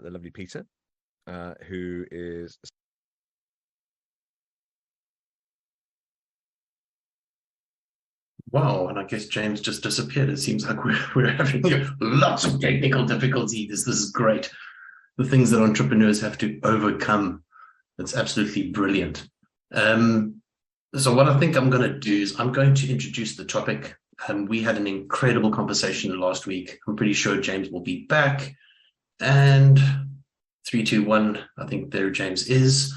the lovely Peter, who is... Wow, and I guess James just disappeared. It seems like we're having lots of technical difficulty. This is great. The things that entrepreneurs have to overcome. It's absolutely brilliant. So what I think I'm going to do is I'm going to introduce the topic. We had an incredible conversation last week. I'm pretty sure James will be back. And 3, 2, 1, I think there James is.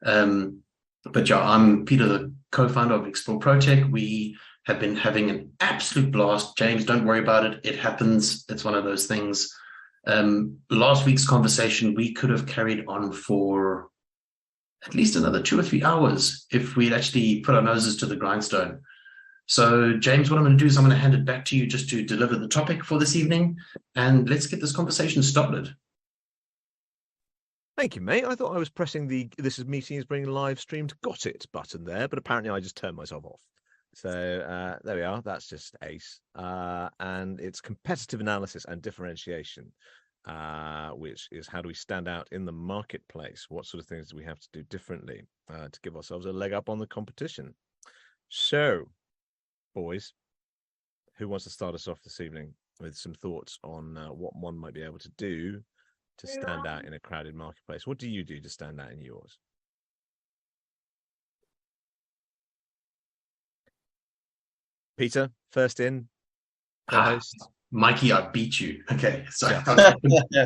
But yeah, I'm Peter, the co-founder of Explore ProTech. We have been having an absolute blast. James, don't worry about it. It happens. It's one of those things. Last week's conversation, we could have carried on for at least another 2 or 3 hours if we'd actually put our noses to the grindstone. So, James, what I'm going to do is I'm going to hand it back to you just to deliver the topic for this evening, and let's get this conversation started. Thank you, mate. I thought I was pressing the "This is meeting is being live streamed" got it button there, but apparently I just turned myself off. So there we are. That's just ace. And it's competitive analysis and differentiation, which is how do we stand out in the marketplace? What sort of things do we have to do differently to give ourselves a leg up on the competition? So, boys, who wants to start us off this evening with some thoughts on what one might be able to do to stand out in a crowded marketplace? What do you do to stand out in yours? Peter, first in, co-host. Mikey, I beat you. Okay, so Yeah.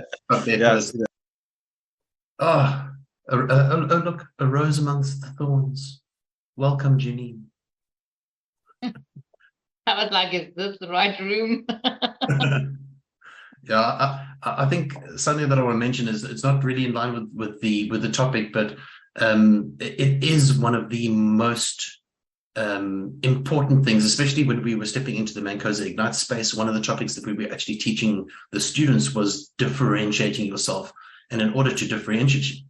Oh, look, a rose amongst the thorns. Welcome, Janine. I was like, is this the right room? Yeah, I think something that I want to mention is it's not really in line with the topic, but it is one of the most important things, especially when we were stepping into the Mancosa Ignite space. One of the topics that we were actually teaching the students was differentiating yourself. And in order to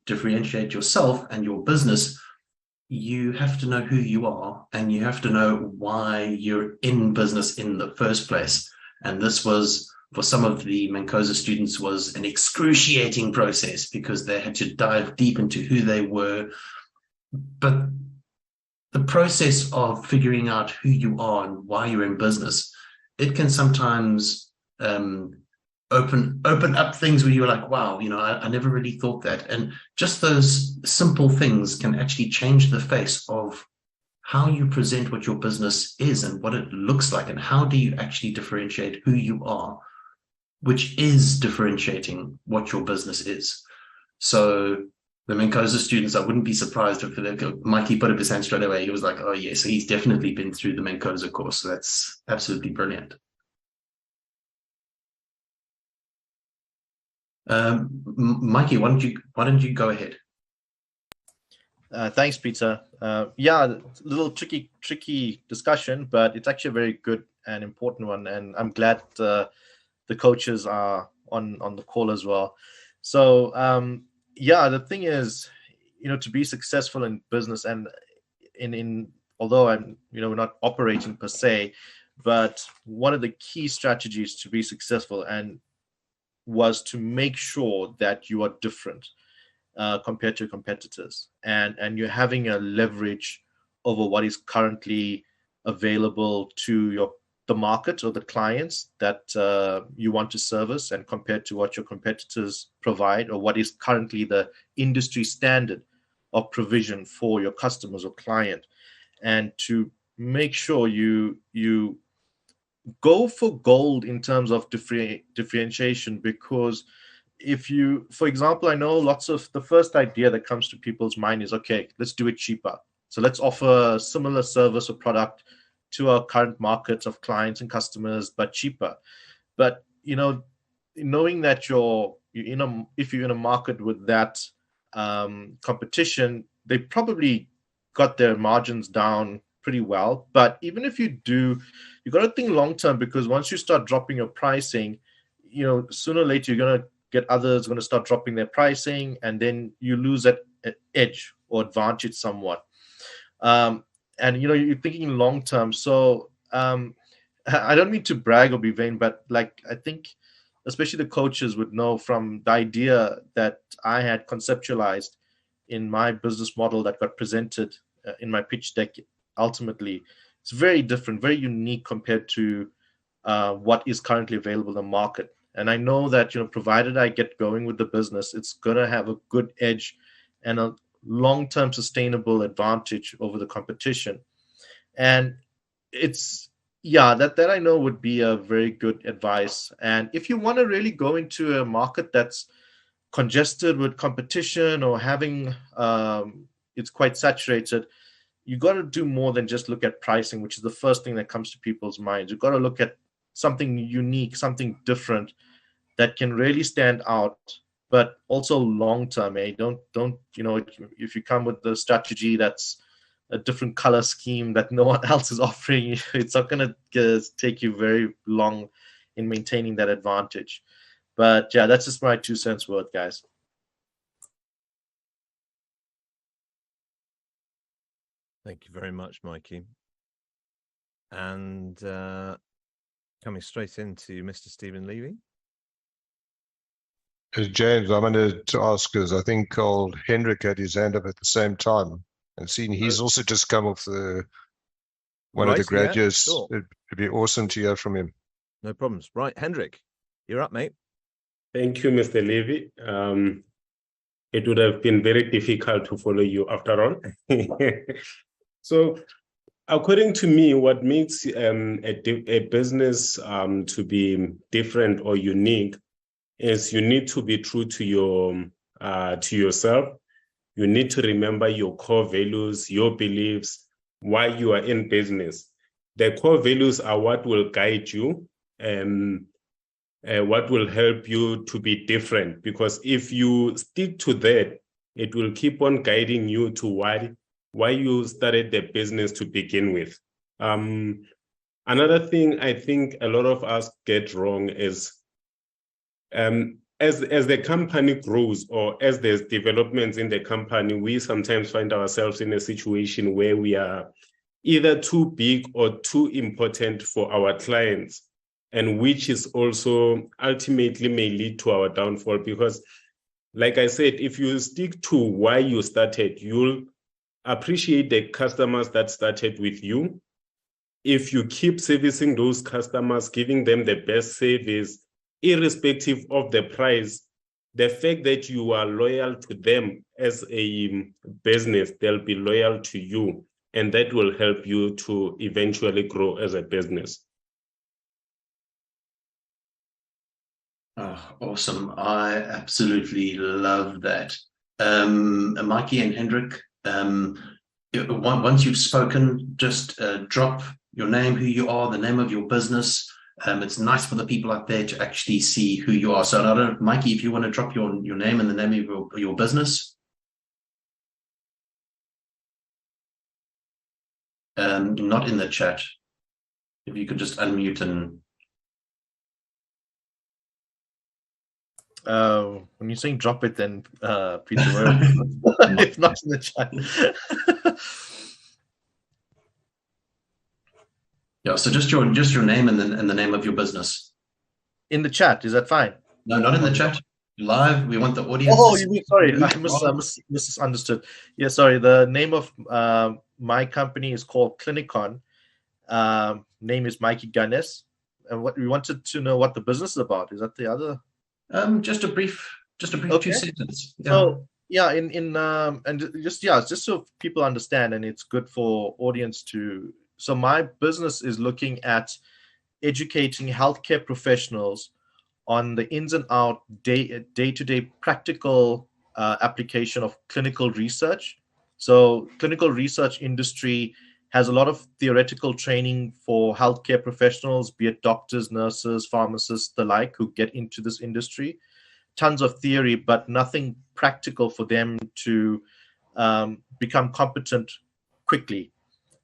differentiate yourself and your business, you have to know who you are and you have to know why you're in business in the first place. And this was, for some of the Mancosa students, was an excruciating process because they had to dive deep into who they were. But the process of figuring out who you are and why you're in business, it can sometimes open up things where you're like, wow, I never really thought that. And just those simple things can actually change the face of how you present what your business is and what it looks like, and how do you actually differentiate who you are, which is differentiating what your business is. So the Mancosa students, I wouldn't be surprised if Mikey put up his hand straight away. He was like, oh, yeah, so he's definitely been through the Mancosa course. So that's absolutely brilliant. Mikey, why don't you go ahead? Thanks, Peter. Yeah, a little tricky discussion, but it's actually a very good and important one. And I'm glad the coaches are on the call as well. So, yeah, the thing is, to be successful in business and in although we're not operating per se, but one of the key strategies to be successful was to make sure that you are different compared to your competitors, and you're having a leverage over what is currently available to the market or the clients that you want to service, and compared to what your competitors provide or what is currently the industry standard of provision for your customers or client, and to make sure you go for gold in terms of differentiation. Because if you, for example, I know lots of the first idea that comes to people's mind is, okay, let's do it cheaper. So let's offer a similar service or product to our current markets of clients and customers, but cheaper. But knowing that if you're in a market with that competition, they probably got their margins down pretty well. But even if you do, you got to think long term, because once you start dropping your pricing, sooner or later you're going to get others going to start dropping their pricing, and then you lose that edge or advantage somewhat. And you're thinking long term. So I don't mean to brag or be vain, but I think especially the coaches would know from the idea that I had conceptualized in my business model that got presented in my pitch deck. Ultimately, it's very different, very unique compared to what is currently available in the market. And I know that, provided I get going with the business, it's going to have a good edge and a long-term sustainable advantage over the competition. And it's, that I know would be a very good advice. And if you want to really go into a market that's congested with competition or having it's quite saturated, you got to do more than just look at pricing, which is the first thing that comes to people's minds. You've got to look at something unique, something different that can really stand out, but also long-term. Don't if you come with the strategy that's a different color scheme that no one else is offering, it's not going to take you very long in maintaining that advantage. But yeah, that's just my 2 cents worth, guys. Thank you very much, Mikey. And coming straight into Mr. Stephen Levy. James, I wanted to ask, because I think old Hendrick had his hand up at the same time, and seeing he's also just come off one of the graduates. Yeah, sure. It'd be awesome to hear from him. No problems. Right, Hendrick, you're up, mate. Thank you, Mr. Levy. It would have been very difficult to follow you after all. So, according to me, what makes a business to be different or unique is you need to be true to yourself. You need to remember your core values, your beliefs, why you are in business. The core values are what will guide you and what will help you to be different. Because if you stick to that, it will keep on guiding you to why you started the business to begin with. Another thing I think a lot of us get wrong is as the company grows or as there's developments in the company, we sometimes find ourselves in a situation where we are either too big or too important for our clients, and which is also ultimately may lead to our downfall. Because, like I said, if you stick to why you started, you'll appreciate the customers that started with you. If you keep servicing those customers, giving them the best service, irrespective of the price, the fact that you are loyal to them as a business, they'll be loyal to you, and that will help you to eventually grow as a business. Oh, awesome. I absolutely love that. Mikey and Hendrick, once you've spoken, just drop your name, who you are, the name of your business. It's nice for the people out there to actually see who you are. So I don't know, Mikey, if you want to drop your name and the name of your business. Not in the chat. If you could just unmute and... When you're saying drop it, then Peter, if not in the chat. Yeah, so just your name and the name of your business. In the chat, is that fine? No, not in the chat. Live. We want the audience. Oh, you mean, sorry, I misunderstood. Yeah, sorry. The name of my company is called Clinicon. Name is Mikey Guness. And what we wanted to know what the business is about. Is that the other? Just a brief okay. 2 sentences. Yeah. So yeah, and just so people understand, and it's good for audience to. So my business is looking at educating healthcare professionals on the ins and out day-to-day practical application of clinical research. So clinical research industry has a lot of theoretical training for healthcare professionals, be it doctors, nurses, pharmacists, the like, who get into this industry. Tons of theory, but nothing practical for them to become competent quickly.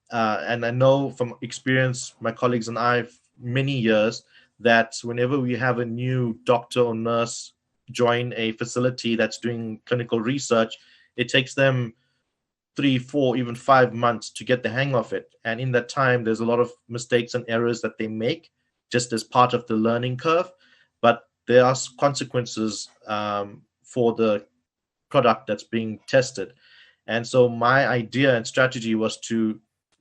And I know from experience, my colleagues and I, many years, that whenever we have a new doctor or nurse join a facility that's doing clinical research, it takes them 3, 4, even 5 months to get the hang of it. And in that time, there's a lot of mistakes and errors that they make just as part of the learning curve. But there are consequences for the product that's being tested. And so my idea and strategy was to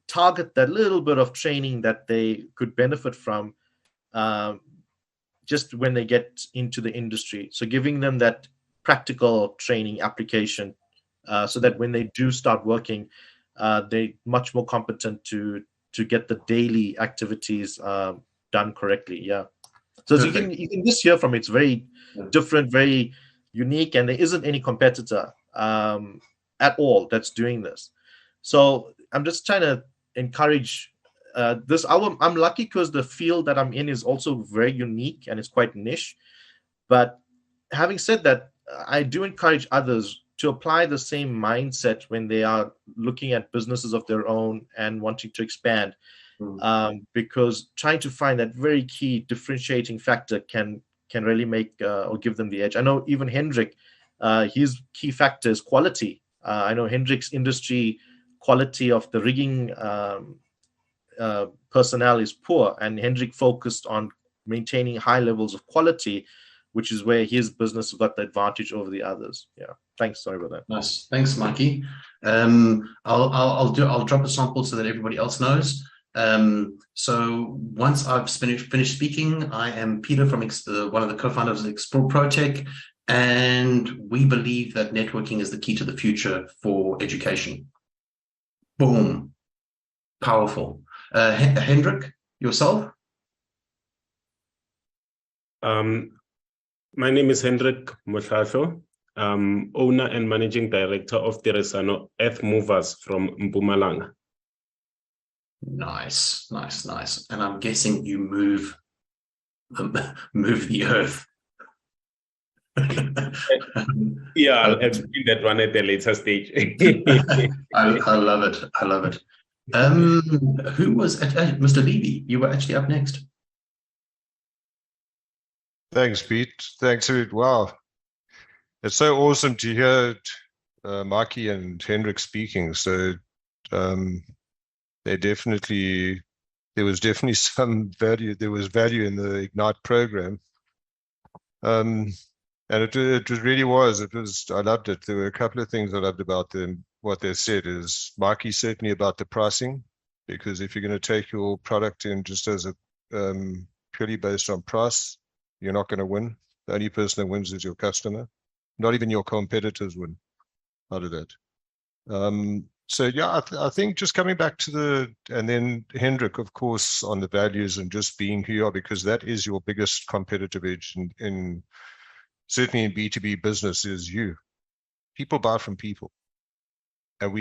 target that little bit of training that they could benefit from just when they get into the industry. So giving them that practical training application so that when they do start working, they're much more competent to get the daily activities done correctly. Yeah. So as you can just hear from it, it's very different, very unique, and there isn't any competitor at all that's doing this. So I'm just trying to encourage this. I'm lucky because the field that I'm in is also very unique and it's quite niche. But having said that, I do encourage others to apply the same mindset when they are looking at businesses of their own and wanting to expand. Because trying to find that very key differentiating factor can really make or give them the edge. I know even Hendrick, his key factor is quality. I know Hendrick's industry quality of the rigging personnel is poor, and Hendrick focused on maintaining high levels of quality, which is where his business got the advantage over the others. Yeah. Thanks. Sorry about that. Nice. Thanks, Mikey. I'll drop a sample so that everybody else knows. So once I've finished speaking, I am Peter from one of the co-founders of Explore ProTech, and we believe that networking is the key to the future for education. Boom. Powerful. Hendrick, yourself? My name is Hendrick Mohlahlo, owner and managing director of Teresano Earth Movers from Mpumalanga. Nice. And I'm guessing you move the earth. Yeah, I'll explain that one at the later stage. I love it. Who was Mr. Levy? You were actually up next. Thanks, Pete. Thanks, Ruud. Wow. It's so awesome to hear Mikey and Hendrick speaking. So there was definitely some value. There was value in the Ignite program. And it really was. I loved it. There were a couple of things I loved about them. What they said is, Mikey, certainly about the pricing, because if you're going to take your product in just as a purely based on price, you're not going to win. The only person that wins is your customer. Not even your competitors win out of that. So yeah, I think just coming back to and then Hendrick, of course, on the values and just being who you are, because that is your biggest competitive edge in certainly in B2B business is you. People buy from people. And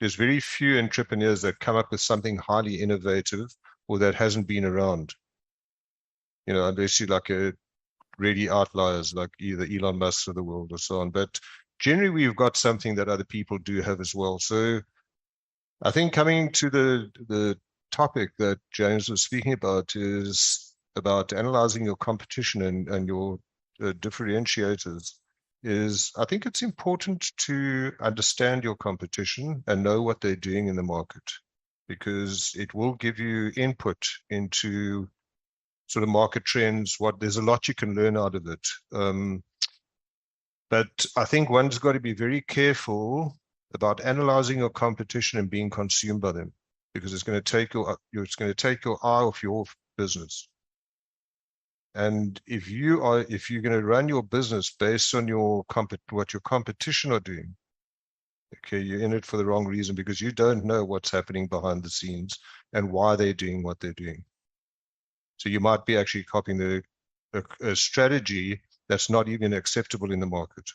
there's very few entrepreneurs that come up with something highly innovative or that hasn't been around. You know, unless you're like really outliers, like either Elon Musk of the world or so on. But generally, we've got something that other people do have as well. So I think coming to the topic that James was speaking about is about analyzing your competition and your differentiators. I think it's important to understand your competition and know what they're doing in the market, because it will give you input into sort of market trends. There's a lot you can learn out of it. But I think one's got to be very careful about analyzing your competition and being consumed by them, because it's going to take your eye off your business. And if you're going to run your business based on what your competition are doing, okay, you're in it for the wrong reason, because you don't know what's happening behind the scenes and why they're doing what they're doing. So you might be actually copying a strategy that's not even acceptable in the market.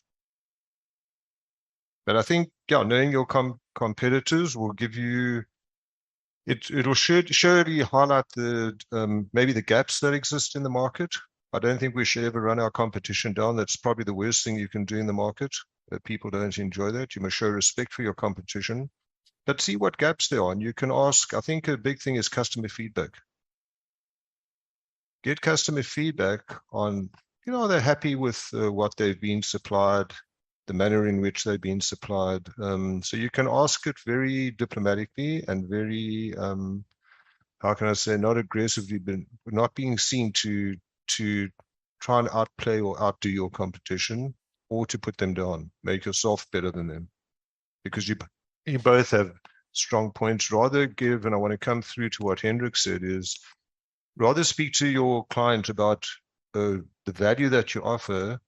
But I think, yeah, knowing your competitors will give you, it'll surely highlight maybe the gaps that exist in the market. I don't think we should ever run our competition down. That's probably the worst thing you can do in the market. People don't enjoy that. You must show respect for your competition, but see what gaps there are. And you can ask, I think a big thing is customer feedback. Get customer feedback on, they're happy with what they've been supplied, the manner in which they've been supplied. So you can ask it very diplomatically and very, how can I say, not aggressively, but not being seen to try and outplay or outdo your competition, or to put them down, make yourself better than them, because you both have strong points. Rather give, and I want to come through to what Hendrick said, is rather speak to your client about the value that you offer,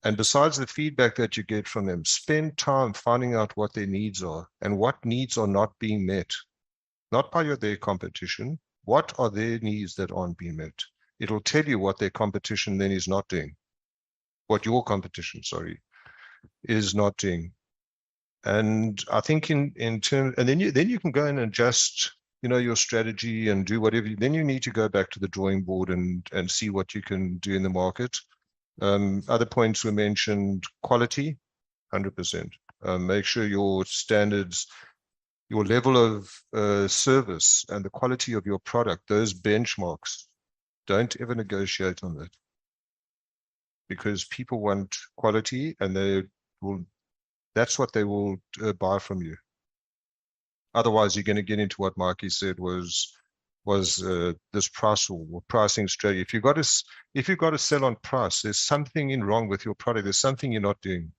and besides the feedback that you get from them, spend time finding out what their needs are and what needs are not being met, not by their competition. What are their needs that aren't being met? It'll tell you what their competition then is not doing, what your competition, sorry, is not doing. And I think in terms, and then you can go in and adjust, your strategy and do whatever. Then you need to go back to the drawing board and see what you can do in the market. Other points were mentioned: quality, 100%. Make sure your standards, your level of service, and the quality of your product, those benchmarks, don't ever negotiate on that, because people want quality, and that's what they will buy from you. Otherwise, you're going to get into what Mikey said was this price or pricing strategy. If you've got to sell on price, there's something wrong with your product. There's something you're not doing.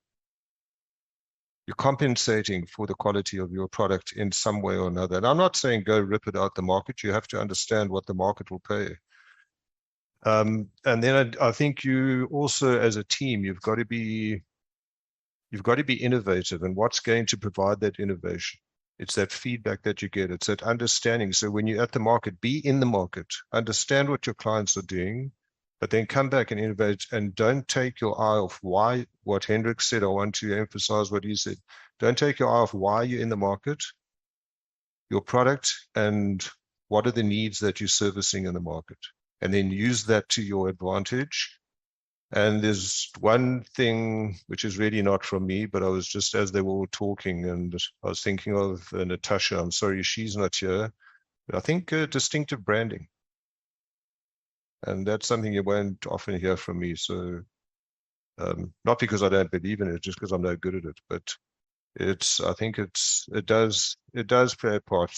You're compensating for the quality of your product in some way or another. And I'm not saying go rip it out the market. You have to understand what the market will pay. And then I think you also, as a team, you've got to be innovative. And what's going to provide that innovation? It's that feedback that you get. It's that understanding. So when you're at the market, be in the market, understand what your clients are doing, but then come back and innovate, and don't take your eye off what Hendrick said. I want to emphasize what he said. Don't take your eye off why you're in the market, your product, and what are the needs that you're servicing in the market, and then use that to your advantage. And there's one thing which is really not from me, but I was just, as they were all talking, and I was thinking of Natasha. I'm sorry she's not here, but I think distinctive branding. And that's something you won't often hear from me. So not because I don't believe in it, just because I'm no good at it. But I think it does play a part,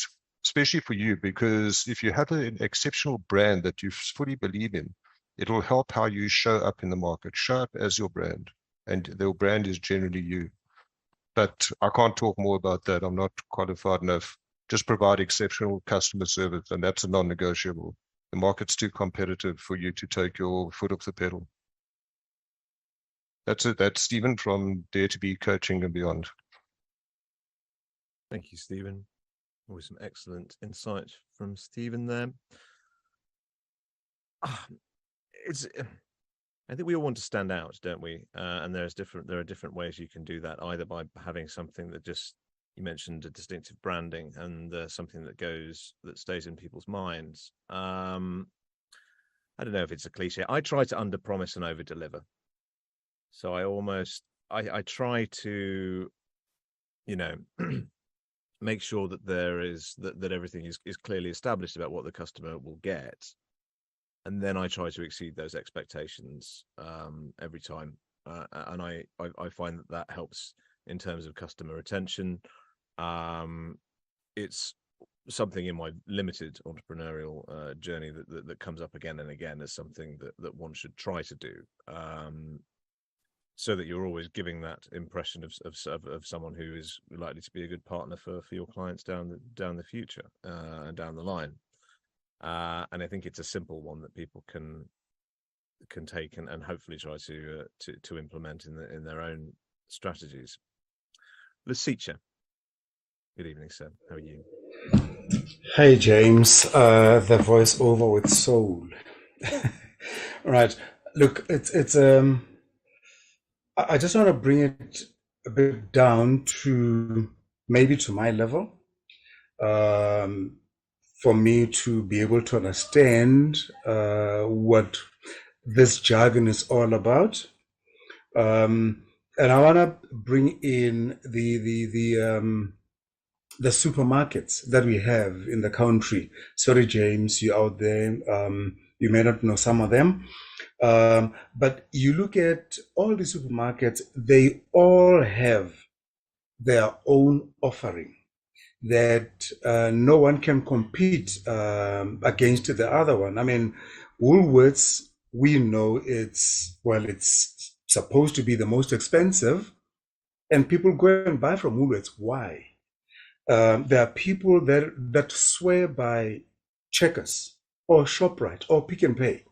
especially for you, because if you have an exceptional brand that you fully believe in, it'll help how you show up in the market. Show up as your brand, and their brand is generally you. But I can't talk more about that. I'm not qualified enough. Just provide exceptional customer service, and that's a non-negotiable. The market's too competitive for you to take your foot off the pedal. That's it. That's Stephen from Dare to Be Coaching and Beyond. Thank you, Stephen. Always some excellent insight from Stephen there. I think we all want to stand out, don't we? And there are different ways you can do that, either by having something that just, you mentioned a distinctive branding, and something that stays in people's minds. I don't know if it's a cliche. I try to under-promise and over-deliver. So I try to, make sure that that everything is clearly established about what the customer will get. And then I try to exceed those expectations every time. And I find that helps in terms of customer retention. It's something in my limited entrepreneurial journey that comes up again and again as something that one should try to do, so that you're always giving that impression of someone who is likely to be a good partner for your clients down the future and down the line. And I think it's a simple one that people can take and hopefully try to implement in their own strategies. Lesetja, good evening, sir. How are you? Hey, James. The voiceover with soul. Right. Look, it's I just want to bring it a bit down to maybe to my level. For me to be able to understand what this jargon is all about, and I want to bring in the supermarkets that we have in the country. Sorry, James, you're out there. You may not know some of them, but you look at all the supermarkets; they all have their own offering that no one can compete against the other one. I mean, Woolworths we know it's supposed to be the most expensive, and people go and buy from Woolworths. Why? There are people that swear by Checkers or ShopRite or Pick and Pay.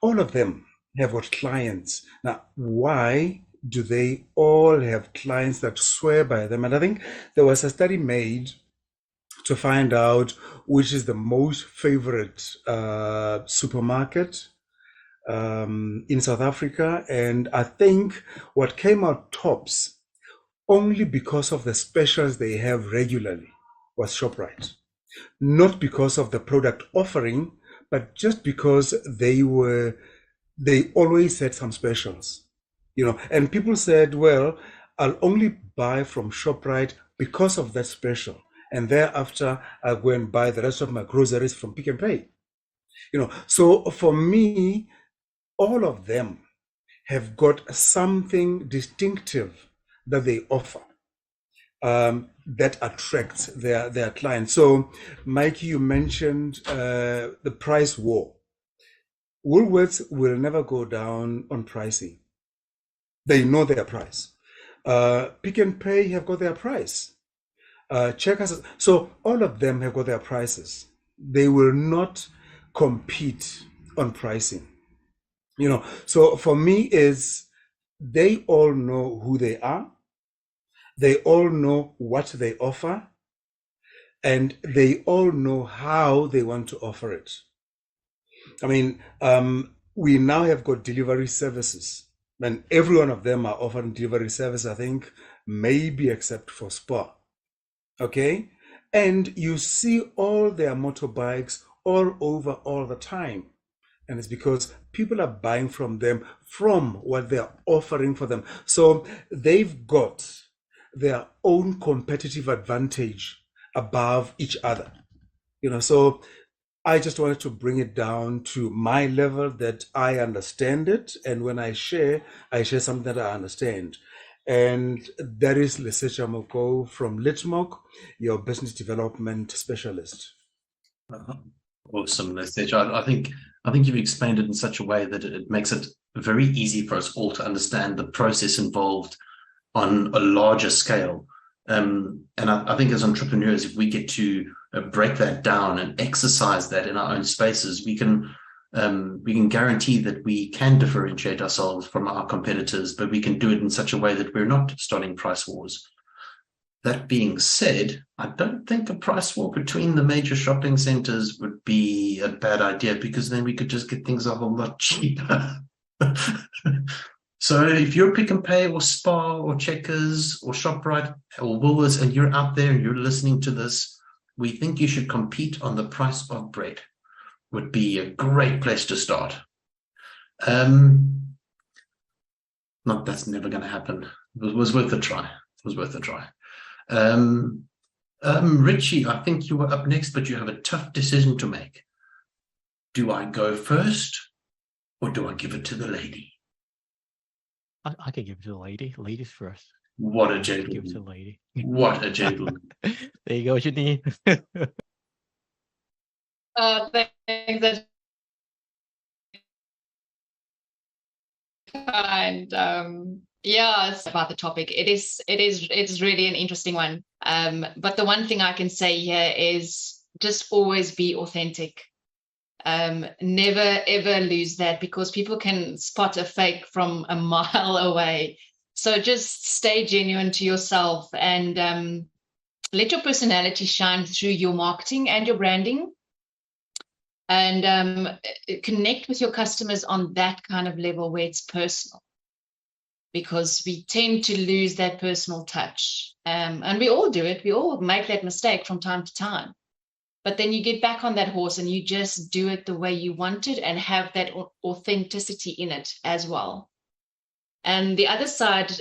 All of them have got clients. Now, why do they all have clients that swear by them? And I think there was a study made to find out which is the most favorite supermarket in South Africa. And I think what came out tops, only because of the specials they have regularly, was ShopRite. Not because of the product offering, but just because they always had some specials, and people said, well, I'll only buy from ShopRite because of that special, and thereafter I'll go and buy the rest of my groceries from Pick and Pay. So for me, all of them have got something distinctive that they offer that attracts their clients. So Mikey, you mentioned the price war. Woolworths will never go down on pricing. They know their price. Pick and Pay have got their price. Checkers, so all of them have got their prices. They will not compete on pricing. So for me is they all know who they are. They all know what they offer, and they all know how they want to offer it. I mean, we now have got delivery services, and every one of them are offering delivery service, I think, maybe except for Spar. Okay? And you see all their motorbikes all over all the time. And it's because people are buying from them from what they're offering for them. So they've got their own competitive advantage above each other. So I just wanted to bring it down to my level that I understand it. And when I share something that I understand. And that is Lesetja Mokou from Litmok, your business development specialist. Awesome, Lesetja. I think you've explained it in such a way that it makes it very easy for us all to understand the process involved on a larger scale. And I think as entrepreneurs, if we get to break that down and exercise that in our own spaces, we can guarantee that we can differentiate ourselves from our competitors, but we can do it in such a way that we're not starting price wars. That being said, I don't think a price war between the major shopping centers would be a bad idea, because then we could just get things a whole lot cheaper. So if you're Pick and Pay or Spar or Checkers or ShopRite or Woolworths and you're out there and you're listening to this, we think you should compete on the price of bread. Would be a great place to start. That's never going to happen. It was worth a try. Ritchie, I think you were up next, but you have a tough decision to make. Do I go first, or do I give it to the lady? I can give it to the lady. Ladies first. What a gentleman. Give it to the lady. What a gentleman. There you go, Janine. Thanks. That's kind. It's about the topic. It's really an interesting one. But the one thing I can say here is just always be authentic. Never ever lose that, because people can spot a fake from a mile away. So just stay genuine to yourself and let your personality shine through your marketing and your branding, and connect with your customers on that kind of level where it's personal, because we tend to lose that personal touch, and we all do it. We all make that mistake from time to time. But then you get back on that horse and you just do it the way you want it and have that authenticity in it as well. And the other side,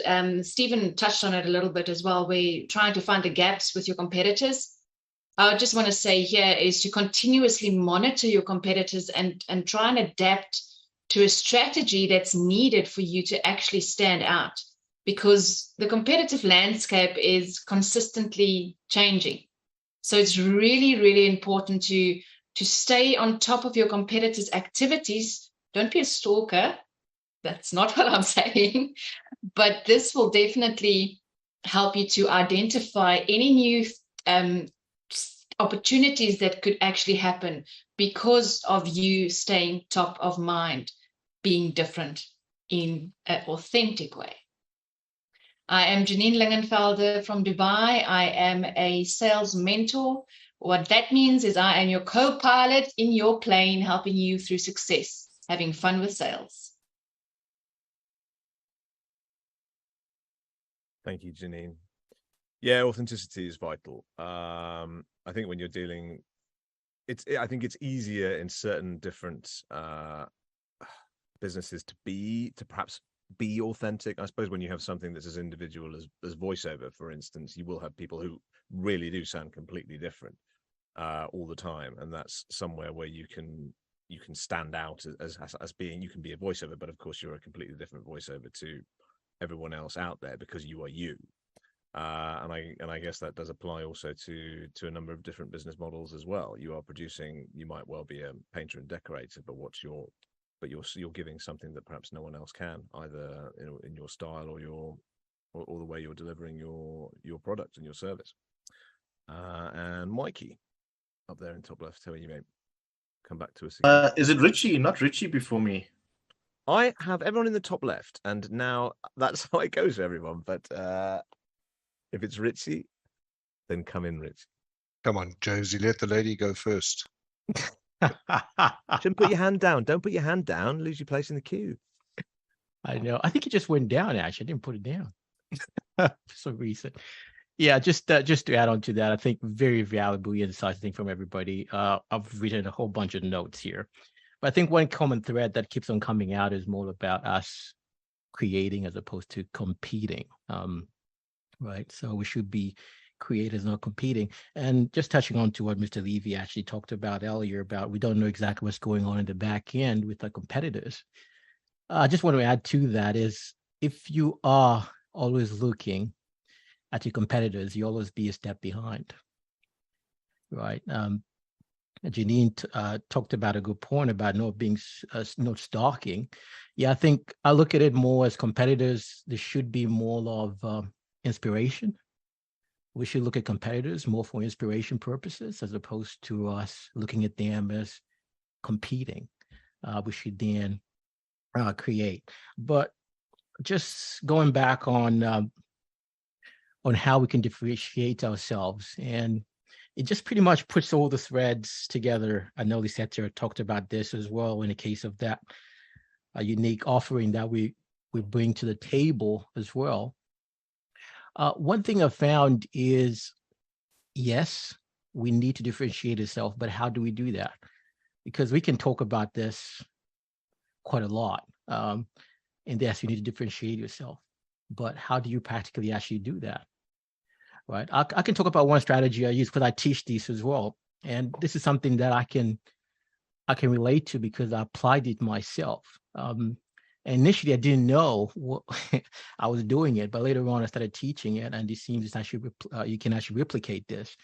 Stephen touched on it a little bit as well, where trying to find the gaps with your competitors. I just want to say here is to continuously monitor your competitors and try and adapt to a strategy that's needed for you to actually stand out, because the competitive landscape is consistently changing. So it's really, really important to stay on top of your competitors' activities Don't be a stalker. That's not what I'm saying. But this will definitely help you to identify any new opportunities that could actually happen because of you staying top of mind, being different in an authentic way. I am Janine Lingenfelder from Dubai. I am a sales mentor. What that means is I am your co-pilot in your plane, helping you through success, having fun with sales. Thank you, Janine. Yeah, authenticity is vital. I think when you're dealing, I think it's easier in certain different businesses to perhaps be authentic. I suppose when you have something that's as individual as voiceover, for instance, you will have people who really do sound completely different all the time, and that's somewhere where you can stand out as being, you can be a voiceover, but of course you're a completely different voiceover to everyone else out there because you are you. And I guess that does apply also to a number of different business models as well. You are producing, you might well be a painter and decorator, but you're giving something that perhaps no one else can, either in your style or the way you're delivering your product and your service. And Mikey, up there in top left, how are you, mate? Come back to us again. Is it Ritchie? Not Ritchie before me. I have everyone in the top left, and now that's how it goes for everyone. But if it's Ritchie, then come in, Ritchie. Come on, Josie, let the lady go first. Shouldn't put your hand down. Don't put your hand down. Lose your place in the queue. I know. I think it just went down, actually. I didn't put it down for some reason. Yeah, just to add on to that, I think very valuable insights, I think, from everybody. I've written a whole bunch of notes here. But I think one common thread that keeps on coming out is more about us creating as opposed to competing, right? So we should be creators, not competing. And just touching on to what Mr. Levy actually talked about earlier about we don't know exactly what's going on in the back end with our competitors. I just want to add to that is if you are always looking at your competitors, you always be a step behind, right? Janine talked about a good point about not being not stalking. Yeah, I think I look at it more as competitors. There should be more of inspiration. We should look at competitors more for inspiration purposes as opposed to us looking at them as competing. We should then create. But just going back on how we can differentiate ourselves, and it just pretty much puts all the threads together. I know Lesetja talked about this as well in the case of that unique offering that we bring to the table as well. One thing I've found is, yes, we need to differentiate ourselves, but how do we do that? Because we can talk about this quite a lot. And yes, you need to differentiate yourself, but how do you practically actually do that? Right. I can talk about one strategy I use because I teach these as well. And this is something that I can relate to because I applied it myself. And initially, I didn't know what I was doing it, but later on, I started teaching it, and it seems it's actually you can actually replicate this.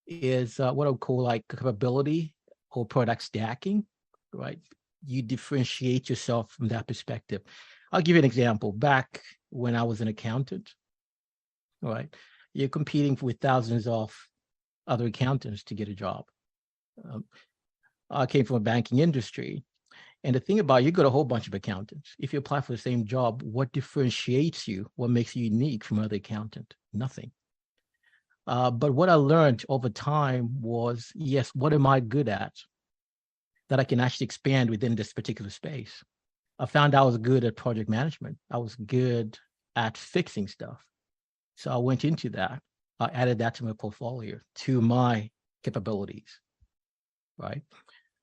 Is what I would call like capability or product stacking, right? You differentiate yourself from that perspective. I'll give you an example. Back when I was an accountant, right? You're competing with thousands of other accountants to get a job. I came from a banking industry. And the thing about it, you got a whole bunch of accountants. If you apply for the same job, what differentiates you? What makes you unique from another accountant? Nothing. But what I learned over time was, yes, what am I good at that I can actually expand within this particular space? I found I was good at project management. I was good at fixing stuff. So I went into that. I added that to my portfolio, to my capabilities, right?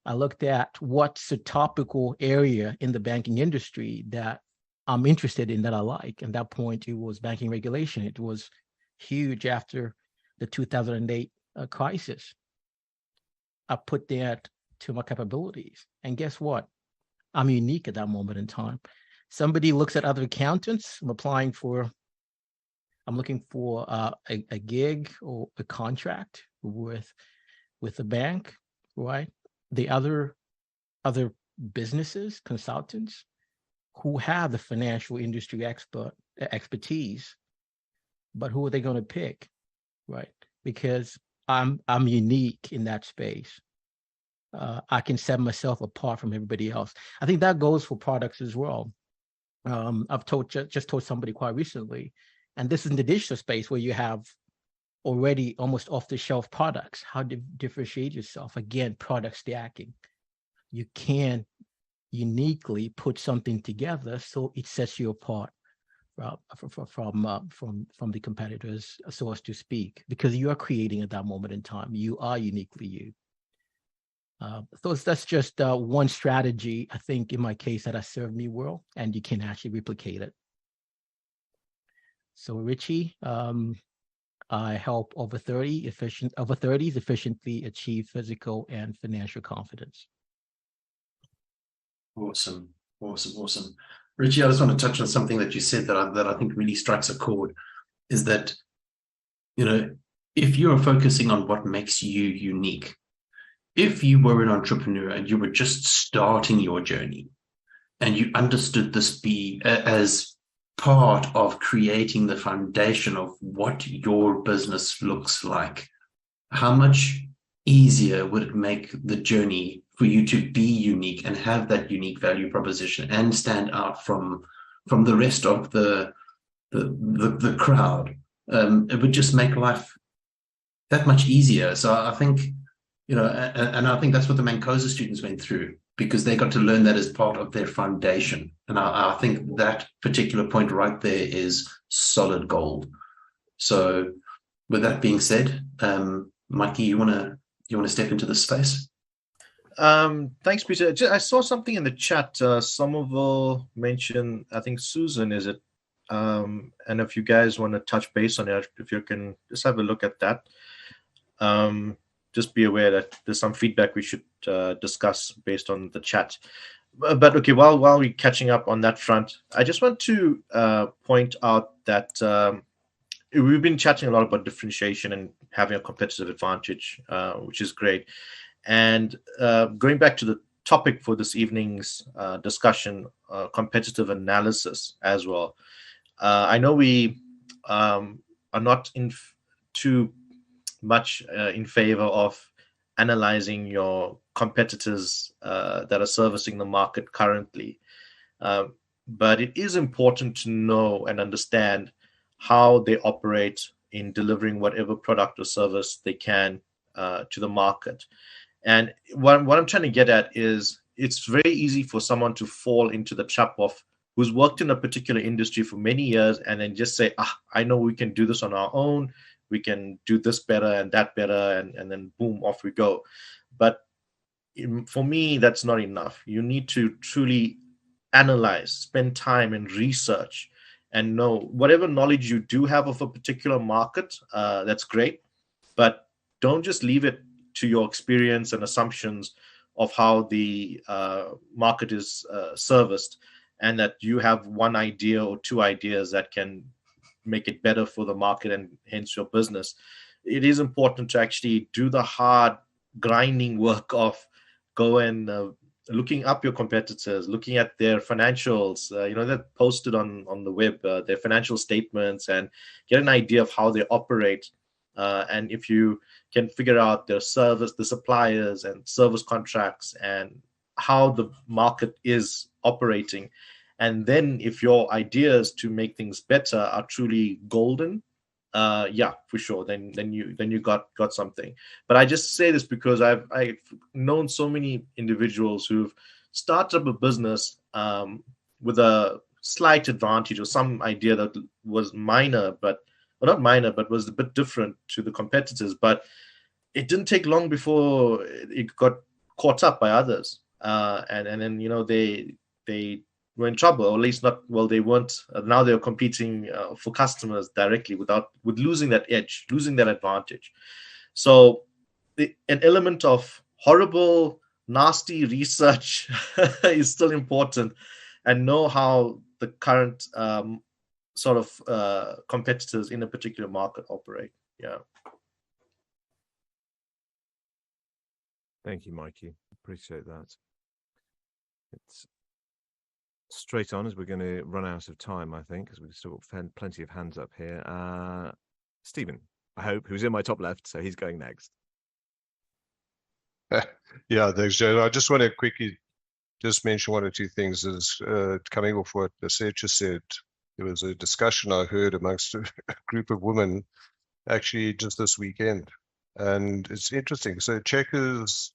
I looked at what's a topical area in the banking industry that I'm interested in, that I like. At that point, it was banking regulation. It was huge after the 2008 crisis. I put that to my capabilities. And guess what? I'm unique at that moment in time. Somebody looks at other accountants. I'm looking for a gig or a contract with a bank, right? The other businesses, consultants who have the financial industry expertise, but who are they going to pick, right? Because I'm unique in that space. I can set myself apart from everybody else. I think that goes for products as well. I've just told somebody quite recently, and this is in the digital space where you have already almost off-the-shelf products. How to differentiate yourself? Again, product stacking. You can uniquely put something together so it sets you apart from the competitors, so as to speak, because you are creating at that moment in time. You are uniquely you. So that's just one strategy, I think, in my case, that has served me well, and you can actually replicate it. So Ritchie, I help over 30s efficiently achieve physical and financial confidence. Awesome. Ritchie, I just want to touch on something that you said that I think really strikes a chord, is that, if you're focusing on what makes you unique, if you were an entrepreneur and you were just starting your journey and you understood this as part of creating the foundation of what your business looks like, how much easier would it make the journey for you to be unique and have that unique value proposition and stand out from the rest of the crowd? It would just make life that much easier. So I think, and I think that's what the Mancosa students went through, because they got to learn that as part of their foundation. And I think that particular point right there is solid gold. So with that being said, Mikey, you want to step into this space? Thanks, Peter. I saw something in the chat. Somerville mentioned, I think Susan, is it? And if you guys want to touch base on it, if you can just have a look at that. Just be aware that there's some feedback we should discuss based on the chat. But okay, while we're catching up on that front, I just want to point out that we've been chatting a lot about differentiation and having a competitive advantage, which is great. And going back to the topic for this evening's discussion, competitive analysis as well. I know we are not too much in favor of analyzing your competitors that are servicing the market currently. But it is important to know and understand how they operate in delivering whatever product or service they can to the market. And what I'm trying to get at is, it's very easy for someone to fall into the trap of who's worked in a particular industry for many years and then just say, I know we can do this on our own. We can do this better and that better, and then boom, off we go. But for me, that's not enough. You need to truly analyze, spend time and research, and know whatever knowledge you do have of a particular market, that's great. But don't just leave it to your experience and assumptions of how the market is serviced, and that you have one idea or two ideas that can make it better for the market and hence your business. It is important to actually do the hard grinding work of go and looking up your competitors, looking at their financials, they're posted on the web, their financial statements, and get an idea of how they operate. And if you can figure out their service, the suppliers and service contracts, and how the market is operating, and then if your ideas to make things better are truly golden, for sure, then you got something. But I just say this because I've known so many individuals who've started up a business with a slight advantage or some idea that was minor, but was a bit different to the competitors. But it didn't take long before it got caught up by others, and then they were in trouble, or at least not. Well, they weren't. Now they're competing for customers directly with losing that edge, losing that advantage. So an element of horrible, nasty research is still important, and know how the current sort of competitors in a particular market operate. Yeah. Thank you, Mikey. Appreciate that. It's straight on as we're going to run out of time, I think, because we've still got plenty of hands up here. Stephen, I hope, who's in my top left, so he's going next. Yeah, thanks, Joe. I just want to quickly just mention one or two things. As coming off what Lesetja said, there was a discussion I heard amongst a group of women actually just this weekend, and it's interesting. So checkers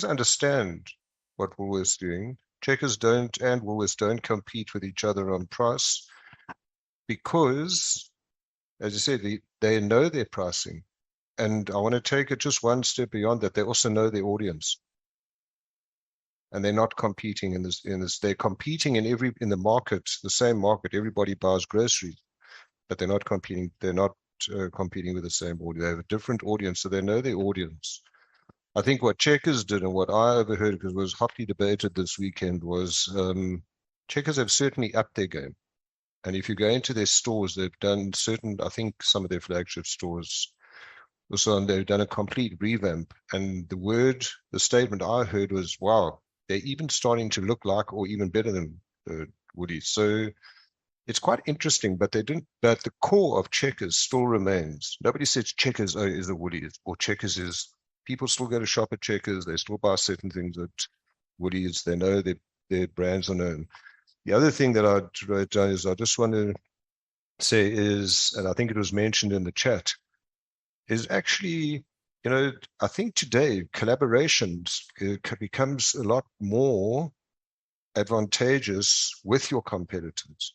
understand what Woolworths is doing. Checkers don't, and Woolworths don't compete with each other on price because, as you said, they know their pricing. And I want to take it just one step beyond that. They also know their audience. And they're not competing in this. They're competing in the market, the same market. Everybody buys groceries, but they're not competing. They're not competing with the same audience. They have a different audience, so they know their audience. I think what Checkers did, and what I overheard, because it was hotly debated this weekend, was Checkers have certainly upped their game. And if you go into their stores, they've done certain, I think some of their flagship stores, also, and they've done a complete revamp. And the statement I heard was, wow, they're even starting to look like or even better than Woolies. So it's quite interesting, but but the core of Checkers still remains. Nobody says Checkers is the Woolies, or Checkers is, people still go to shop at Checkers, they still buy certain things at Woolies, they know their brands are known. The other thing that I wrote down is I just want to say is, and I think it was mentioned in the chat, is actually, I think today collaborations becomes a lot more advantageous with your competitors.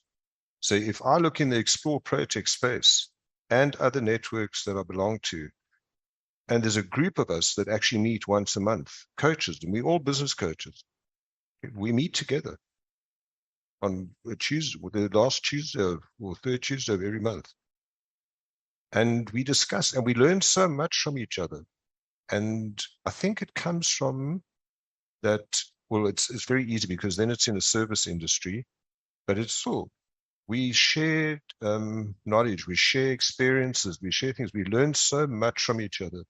So if I look in the Explore ProTech space and other networks that I belong to, and there's a group of us that actually meet once a month, coaches, and we're all business coaches. We meet together on a Tuesday, the last Tuesday or third Tuesday of every month. And we discuss and we learn so much from each other. And I think it comes from that, well, it's very easy because then it's in the service industry, but it's still, we share knowledge, we share experiences, we share things, we learn so much from each other.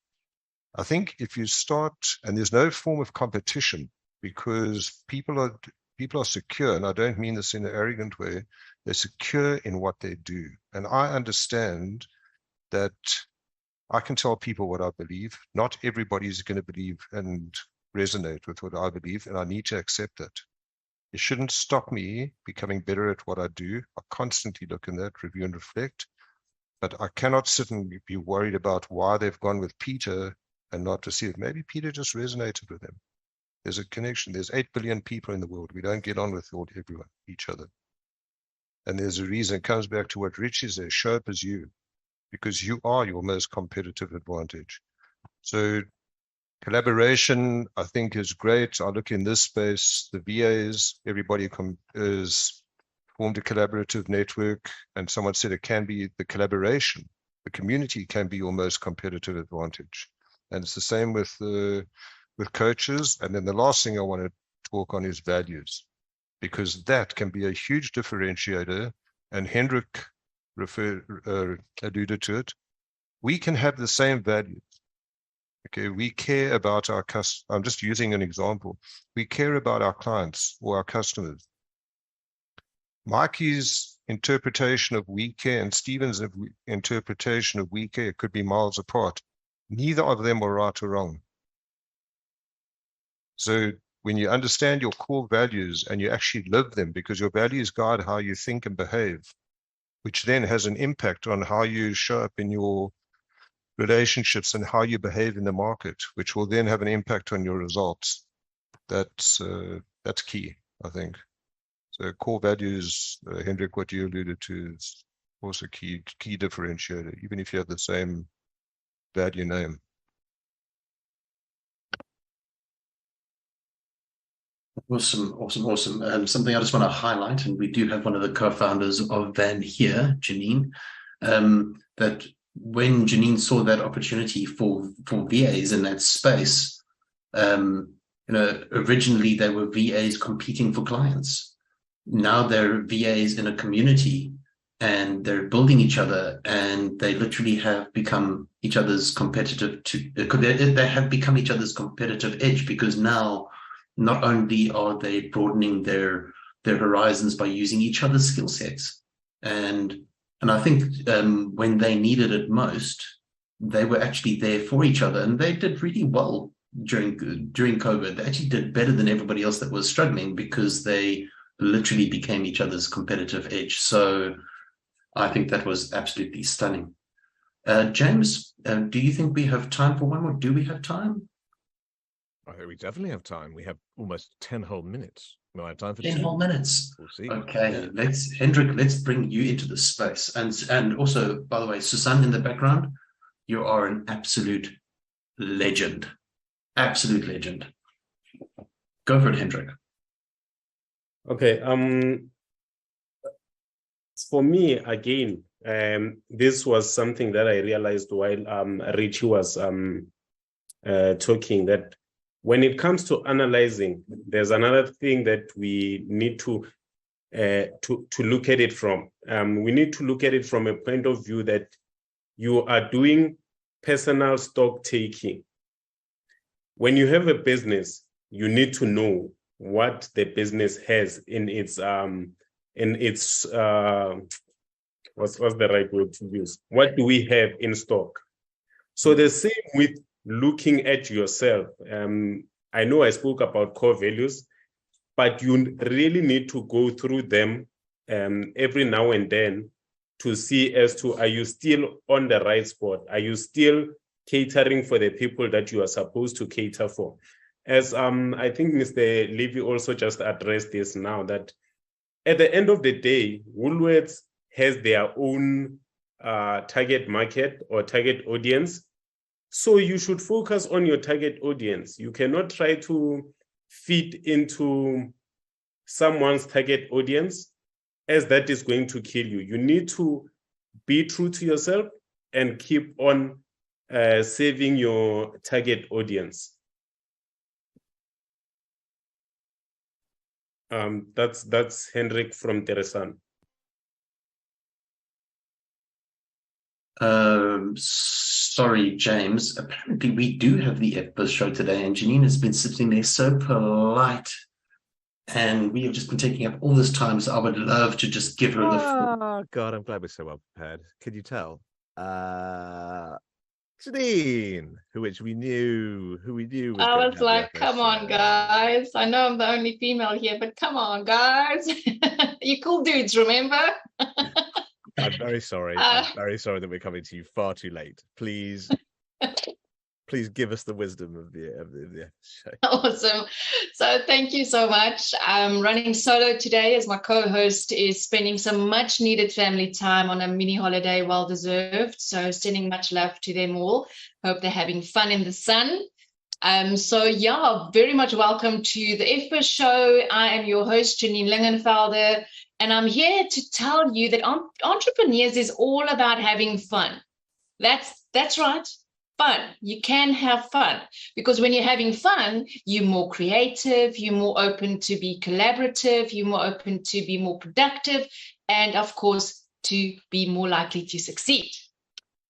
I think if you start, and there's no form of competition because people are secure, and I don't mean this in an arrogant way, they're secure in what they do. And I understand that I can tell people what I believe. Not everybody is going to believe and resonate with what I believe, and I need to accept that. It shouldn't stop me becoming better at what I do. I constantly look in that, review and reflect, but I cannot sit and be worried about why they've gone with Peter and not to see it. Maybe Peter just resonated with them. There's a connection. There's 8 billion people in the world. We don't get on with everyone, each other. And there's a reason. It comes back to what Ritchie says, show up as you, because you are your most competitive advantage. So collaboration, I think, is great. I look in this space, the VAs, everybody is formed a collaborative network, and someone said it can be the collaboration. The community can be your most competitive advantage. And it's the same with coaches. And then the last thing I want to talk on is values, because that can be a huge differentiator. And Hendrick alluded to it. We can have the same values. Okay, we care about our customers. I'm just using an example. We care about our clients or our customers. Mikey's interpretation of we care and Stephen's interpretation of we care could be miles apart. Neither of them are right or wrong. So when you understand your core values and you actually live them, because your values guide how you think and behave, which then has an impact on how you show up in your relationships and how you behave in the market, which will then have an impact on your results. That's key, I think. So core values, Hendrick, what you alluded to, is also key differentiator, even if you have the same value name. Awesome. Something I just want to highlight, and we do have one of the co-founders of Van here, Janine, that when Janine saw that opportunity for VAs in that space, originally they were VAs competing for clients. Now they're VAs in a community, and they're building each other, and they literally have become each other's competitive. They have become each other's competitive edge, because now not only are they broadening their horizons by using each other's skill sets, and I think when they needed it most, they were actually there for each other, and they did really well during COVID. They actually did better than everybody else that was struggling because they literally became each other's competitive edge. So I think that was absolutely stunning. James, do you think we have time for one more? Do we have time? I think we definitely have time. We have almost 10 whole minutes. We might have time for 10 two. whole minutes. We'll see. Okay, Hendrick, let's bring you into the space. And also, by the way, Susan in the background, you are an absolute legend. Absolute legend. Go for it, Hendrick. Okay. For me, again, this was something that I realized while Ritchie was talking, that when it comes to analyzing, there's another thing that we need to look at it from. We need to look at it from a point of view that you are doing personal stock taking. When you have a business, you need to know what the business has in its what's the right word to use? What do we have in stock? So the same with looking at yourself. I know I spoke about core values, but you really need to go through them every now and then to see as to, are you still on the right spot? Are you still catering for the people that you are supposed to cater for? As I think Mr. Levy also just addressed this now, that at the end of the day, Woolworths has their own target market or target audience. So you should focus on your target audience. You cannot try to fit into someone's target audience, as that is going to kill you. You need to be true to yourself and keep on saving your target audience. That's Hendrick from Teresan. Sorry, James. Apparently, we do have the F-Biz show today, and Janine has been sitting there so polite, and we have just been taking up all this time. So I would love to just give her the floor. Oh God, I'm glad we're so well prepared. Can you tell? Janine, who we knew was I gonna was have like, the come on, episode. guys. I know I'm the only female here, but come on, guys. You cool dudes, remember? I'm very sorry. I'm very sorry that we're coming to you far too late. Please, please give us the wisdom of the show. Awesome. So thank you so much. I'm running solo today as my co-host is spending some much needed family time on a mini holiday, well deserved. So sending much love to them all. Hope they're having fun in the sun. So yeah, very much welcome to the F-Biz show. I am your host, Janine Lingenfelder, and I'm here to tell you that entrepreneurs is all about having fun. That's right. Fun. You can have fun, because when you're having fun, you're more creative, you're more open to be collaborative, you're more open to be more productive, and of course, to be more likely to succeed.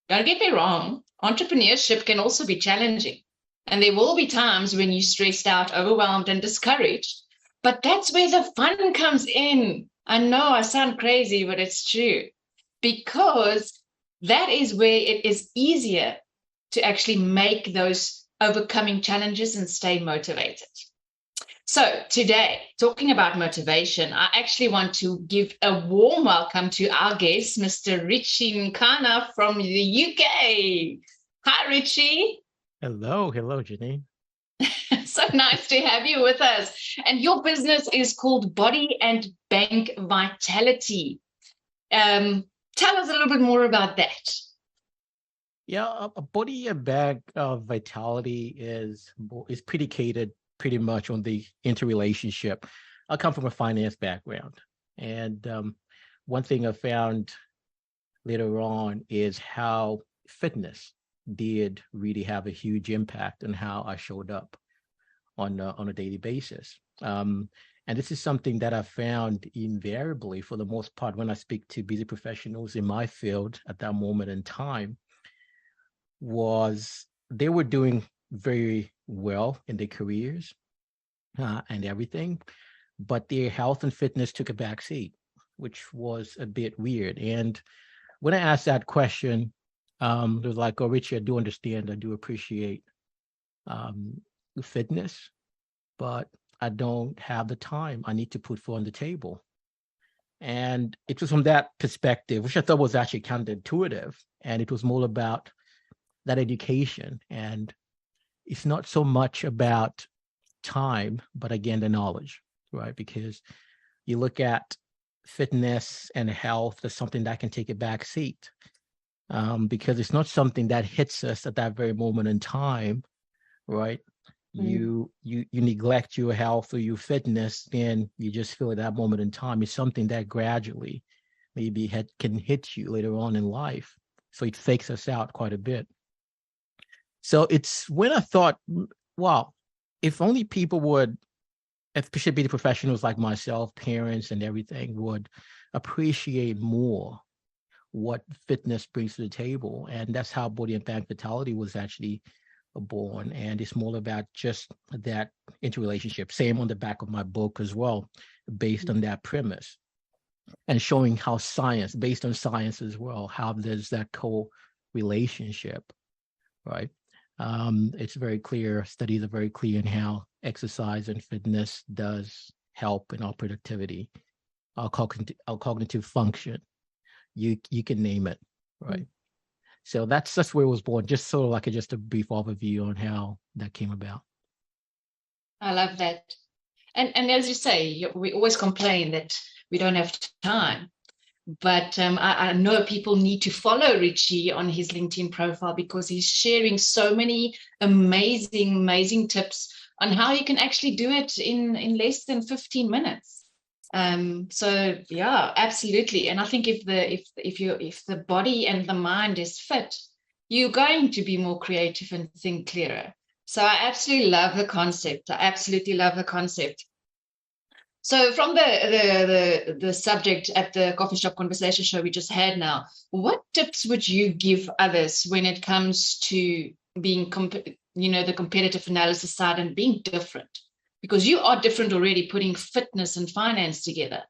Don't get me wrong, entrepreneurship can also be challenging. And there will be times when you're stressed out, overwhelmed, and discouraged. But that's where the fun comes in. I know I sound crazy, but it's true. Because that is where it is easier to actually make those overcoming challenges and stay motivated. So today, talking about motivation, I actually want to give a warm welcome to our guest, Mr. Ritchie Nkana from the UK. Hi, Ritchie. Hello, Janine. So nice to have you with us. And your business is called Body and Bank Vitality. Tell us a little bit more about that. Yeah, a body and bank vitality is predicated pretty much on the interrelationship. I come from a finance background, and one thing I found later on is how fitness did really have a huge impact on how I showed up on a daily basis. And this is something that I found invariably, for the most part, when I speak to busy professionals in my field at that moment in time, was they were doing very well in their careers, and everything, but their health and fitness took a back seat, which was a bit weird. And when I asked that question, it was like, oh, Ritchie, I do understand, I do appreciate fitness, but I don't have the time I need to put food on the table. And it was from that perspective, which I thought was actually counterintuitive. And it was more about that education. And it's not so much about time, but again, the knowledge, right? Because you look at fitness and health as something that can take a back seat, because it's not something that hits us at that very moment in time, right? You neglect your health or your fitness, then you just feel at that moment in time. It's something that gradually maybe can hit you later on in life. So it fakes us out quite a bit. So it's when I thought, wow, if only people would, especially the professionals like myself, parents and everything, would appreciate more what fitness brings to the table. And that's how Body Impact Vitality was actually born. And it's more about just that interrelationship. Same on the back of my book as well, based on that premise, and showing how science, based on science as well, how there's that co-relationship, right? It's very clear, studies are very clear in how exercise and fitness does help in our productivity, our cognitive function. You can name it, right? So that's where it was born. Just sort of like just a brief overview on how that came about. I love that. And as you say, we always complain that we don't have time. But I know people need to follow Ritchie on his LinkedIn profile because he's sharing so many amazing tips on how you can actually do it in less than 15 minutes. So yeah, absolutely. And I think if the body and the mind is fit, you're going to be more creative and think clearer. So I absolutely love the concept. I absolutely love the concept. So from the subject at the coffee shop conversation show we just had now, what tips would you give others when it comes to being, the competitive analysis side and being different? Because you are different already, putting fitness and finance together.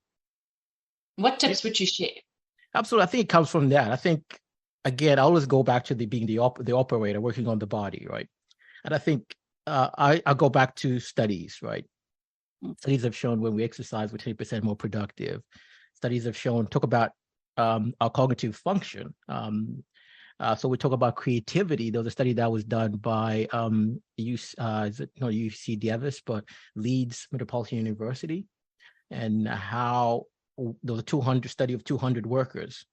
What tips would you share? Absolutely. I think it comes from that. I think, again, I always go back to being the operator working on the body, right? And I think I go back to studies, right? Studies have shown when we exercise, we're 10% more productive. Studies have shown, talk about our cognitive function. So we talk about creativity. There was a study that was done by UC Davis, but Leeds Metropolitan University, and how there was a 200 study of 200 workers.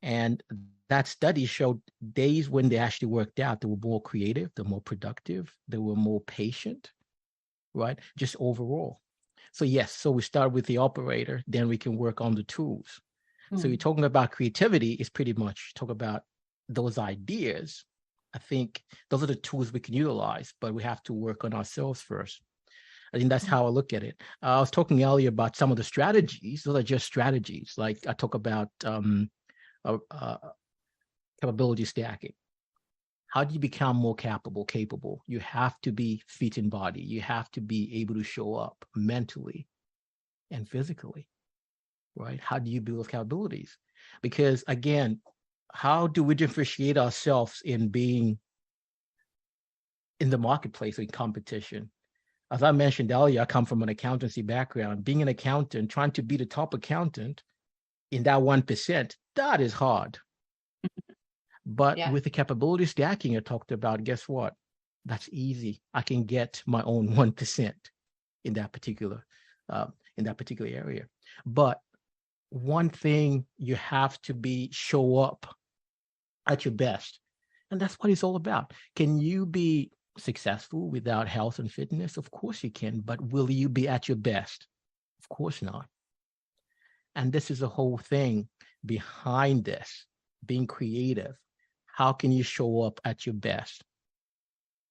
And that study showed days when they actually worked out, they were more creative, they were more productive, they were more patient, right? Just overall. So yes, so we start with the operator, then we can work on the tools. So you're talking about creativity is pretty much talk about those ideas. I think those are the tools we can utilize, but we have to work on ourselves first. I think that's how I look at it. I was talking earlier about some of the strategies. Those are just strategies. Like I talk about capability stacking. How do you become more capable? You have to be fit in body. You have to be able to show up mentally and physically, right? How do you build those capabilities? Because again, how do we differentiate ourselves in being in the marketplace or in competition? As I mentioned earlier, I come from an accountancy background. Being an accountant, trying to be the top accountant in that 1%, that is hard. But with the capability stacking I talked about, guess what? That's easy. I can get my own 1% in that particular area. But one thing, you have to show up at your best. And that's what it's all about. Can you be successful without health and fitness? Of course you can, but will you be at your best? Of course not. And this is the whole thing behind this, being creative. How can you show up at your best?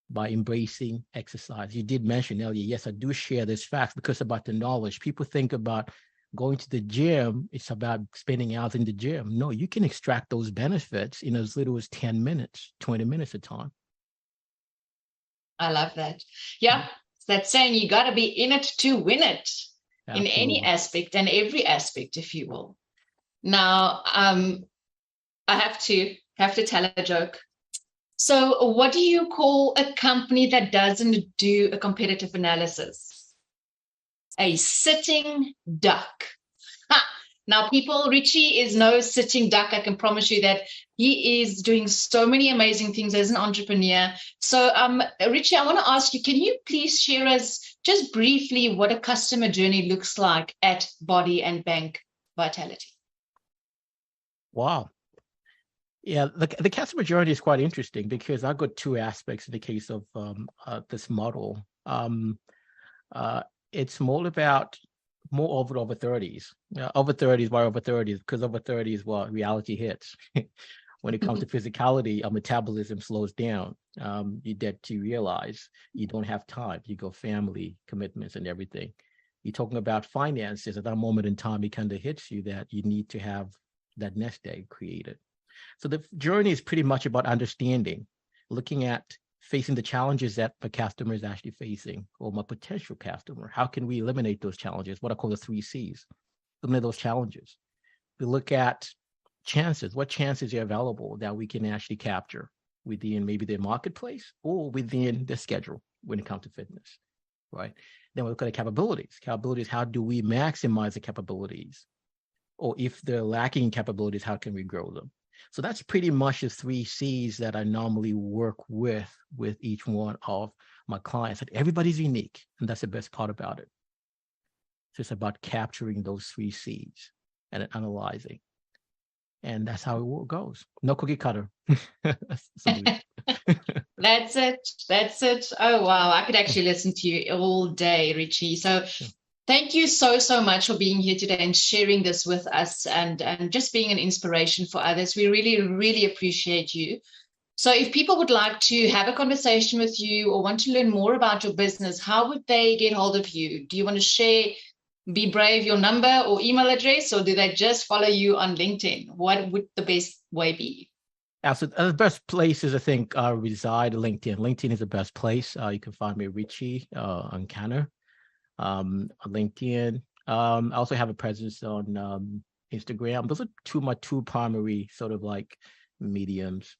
By embracing exercise. You did mention earlier, yes, I do share this fact because about the knowledge. People think about going to the gym, it's about spending hours in the gym. No, you can extract those benefits in as little as 10 minutes, 20 minutes a time. I love that. Yeah. that's saying you got to be in it to win it in any Absolutely. aspect and every aspect, if you will. Now, I have to tell a joke. So what do you call a company that doesn't do a competitive analysis? A sitting duck. Ha! Now, people, Ritchie is no sitting duck. I can promise you that he is doing so many amazing things as an entrepreneur. So, Ritchie, I want to ask you, can you please share us just briefly what a customer journey looks like at Body and Bank Vitality? Wow. Yeah, the customer journey is quite interesting because I've got two aspects in the case of this model. It's more about over 30s. Over 30s, why over 30s? Because over 30s, what reality hits. When it comes to physicality, our metabolism slows down. You get to realize you don't have time. You go family, commitments, and everything. You're talking about finances. At that moment in time, it kind of hits you that you need to have that nest egg created. So the journey is pretty much about understanding, looking at facing the challenges that the customer is actually facing, or my potential customer. How can we eliminate those challenges? What I call the 3 C's. Eliminate those challenges. We look at chances. What chances are available that we can actually capture within maybe their marketplace or within the schedule when it comes to fitness, right? Then we look at the capabilities. Capabilities, how do we maximize the capabilities? Or if they're lacking capabilities, how can we grow them? So that's pretty much the 3 C's that I normally work with each one of my clients. And everybody's unique, and that's the best part about it. So it's about capturing those 3 C's and analyzing. And that's how it goes. No cookie cutter. That's it. Oh, wow. I could actually listen to you all day, Ritchie. So thank you so much for being here today and sharing this with us and just being an inspiration for others. We really appreciate you. So if people would like to have a conversation with you or want to learn more about your business, how would they get hold of you? Do you want to share, be brave, your number or email address, or do they just follow you on LinkedIn? What would the best way be? Absolutely. The best places, I think, reside LinkedIn. LinkedIn is the best place. You can find me Ritchie Nkana. On LinkedIn. I also have a presence on Instagram. Those are my two primary sort of like mediums.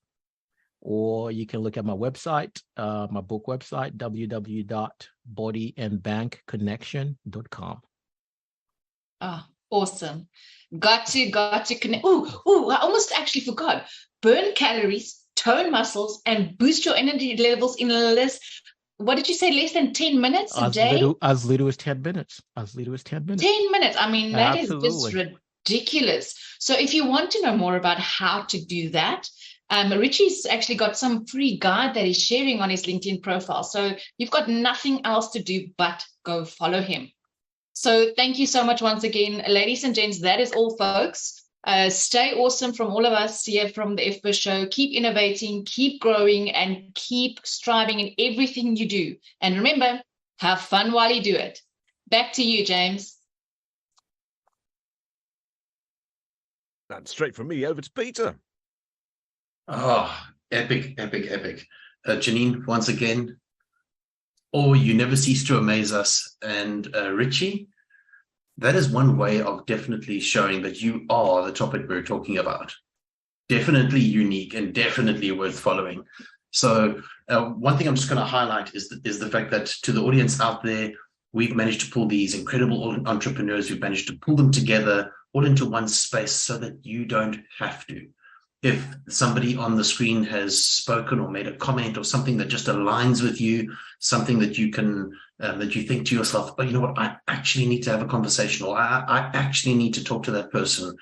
Or you can look at my website, my book website, www.bodyandbankconnection.com. Ah, awesome. Got to connect. I almost actually forgot. Burn calories, tone muscles, and boost your energy levels in less. What did you say? Less than 10 minutes a day? As little as 10 minutes. 10 minutes. I mean, that Absolutely. is just ridiculous. So if you want to know more about how to do that, Ritchie's actually got some free guide that he's sharing on his LinkedIn profile. So you've got nothing else to do but go follow him. So thank you so much once again, ladies and gents. That is all, folks. Stay awesome from all of us here from the F-Biz show. Keep innovating, keep growing, and keep striving in everything you do. And remember, have fun while you do it. Back to you, James. And straight from me over to Peter. Oh, epic. Janine, once again, you never cease to amaze us. And Ritchie, that is one way of definitely showing that you are the topic we're talking about. Definitely unique and definitely worth following. So one thing I'm just going to highlight is the fact that to the audience out there, we've managed to pull these incredible entrepreneurs. We've managed to pull them together all into one space so that you don't have to. If somebody on the screen has spoken or made a comment or something that just aligns with you, something that you can, that you think to yourself, oh, you know what, I actually need to have a conversation, or I actually need to talk to that person.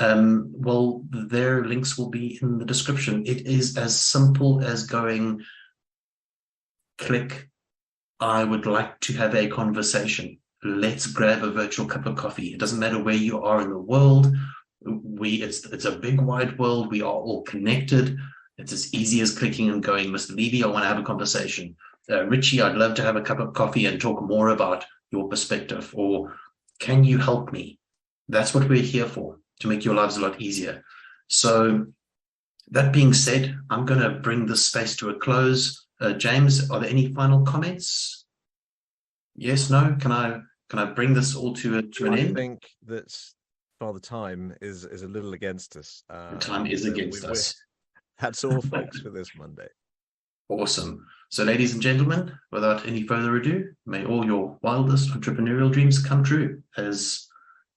Well, their links will be in the description. It is as simple as going, click, I would like to have a conversation. Let's grab a virtual cup of coffee. It doesn't matter where you are in the world. It's a big wide world. We are all connected. It's as easy as clicking and going, Mr. Levy, I want to have a conversation. Ritchie, I'd love to have a cup of coffee and talk more about your perspective, or can you help me? That's what we're here for, to make your lives a lot easier. So that being said, I'm going to bring this space to a close. James, are there any final comments? Yes, no? Can I bring this all to an I end? think that Father Time is a little against us. The time is so against us. That's all, folks, for this Monday. Awesome. So, ladies and gentlemen, without any further ado, may all your wildest entrepreneurial dreams come true, as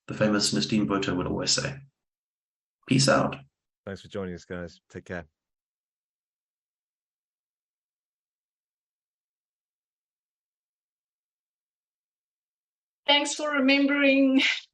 the famous Nastine Botha would always say. Peace out. Thanks for joining us, guys. Take care. Thanks for remembering